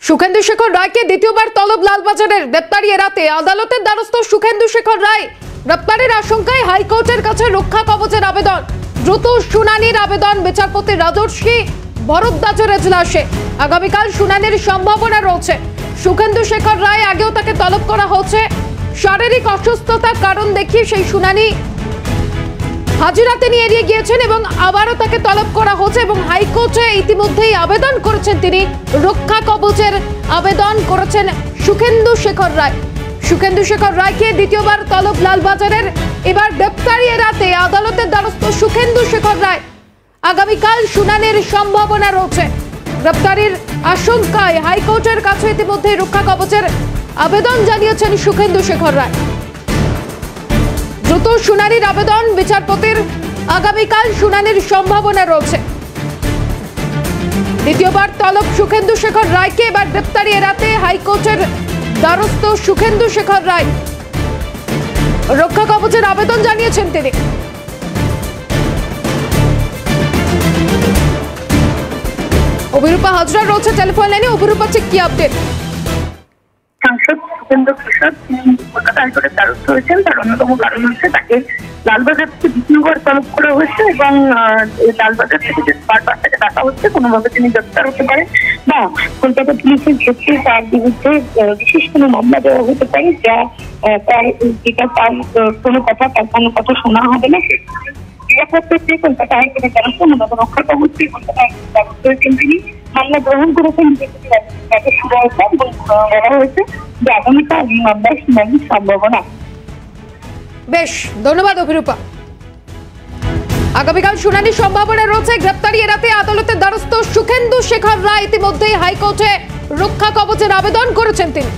সুখেন্দু শেখর রায়কে দ্বিতীয়বার তলব লালবাজারের গ্রেপ্তারি এড়াতে আদালতের দ্বারস্থ সুখেন্দু শেখর রায়। গ্রেপ্তারের আশঙ্কায় হাইকোর্টের কাছে রক্ষা কবচের আবেদন। দ্রুত শুনানির আবেদন বিচারপতি রাজর্ষি ভরদ্বাজের এজলাসে। আগামীকাল শুনানির সম্ভাবনা রয়েছে। সুখেন্দু শেখর রায় আগেও তাকে তলব করা হচ্ছে। শারীরিক অসুস্থতার কারণ দেখিয়ে সেই শুনানি হাজিরাতে নিয়ে এড়িয়ে গিয়েছেন এবং আবারও তাকে তলব করা হচ্ছে এবং হাইকোর্টে ইতিমধ্যেই আবেদন করেছেন তিনি। রক্ষা কবচের আবেদন করেছেন সুখেন্দু শেখর রায়। সুখেন্দু শেখর রায়কে দ্বিতীয়বার তলব লালবাজারের। এবার গ্রেপ্তারি এড়াতে আদালতের দ্বারস্থ সুখেন্দু শেখর রায়। আগামীকাল শুনানির সম্ভাবনা রয়েছে। গ্রেপ্তারির আশঙ্কায় হাইকোর্টের কাছে ইতিমধ্যেই রক্ষা কবচের আবেদন জানিয়েছেন সুখেন্দু শেখর রায়। দ্রুত শুনানির আবেদন বিচারপতির। আগামীকাল শুনানির সম্ভাবনা রয়েছে। দ্বিতীয়বার তলব সুখেন্দু শেখর রায়কে। এবার গ্রেপ্তারি এড়াতে হাইকোর্টের দ্বারস্থ সুখেন্দু শেখর রায়। রক্ষা কবচের আবেদন জানিয়েছেন তিনি। অভিরূপা হাজরা রয়েছে টেলিফোন লাইনে। অভিরূপা, কি আপডেট? সাংসদ সুখেন্দু শেখর তিনি কলকাতা হাইকোর্টের দ্বারস্থ হয়েছেন। তার অন্যতম কারণ হচ্ছে তাকে লালবাজার থেকে দ্বিতীয়বার তলব করা হয়েছে এবং লালবাজার থেকে যে বারবার তাকে ডাকা হচ্ছে কোনোভাবে তিনি গ্রেপ্তার হতে পারেন বা কলকাতা পুলিশের ক্ষেত্রে তার বিরুদ্ধে বিশেষ কোনো মামলা দেওয়া হতে পারে যেটা তার কোনো কথা শোনা হবে না। নিরাপত্তার চেয়ে কলকাতা হাইকোর্টের দ্বারস্থ মূলত রক্ষা কবচ দিয়ে কলকাতা হাইকোর্টের দ্বারস্থ হয়েছেন তিনি। মামলা গ্রহণ করেছেন তাকে শুরু হয়েছে এবং বলা হয়েছে যে আগামীকাল এই মামলার শুনানির সম্ভাবনা। বেশ, ধন্যবাদ অভিরূপা। আগামীকাল শুনানির সম্ভাবনা রয়েছে। গ্রেপ্তারি এড়াতে আদালতের দ্বারস্থ সুখেন্দু শেখর রায় ইতিমধ্যেই হাইকোর্টে রক্ষা কবচের আবেদন করেছেন তিনি।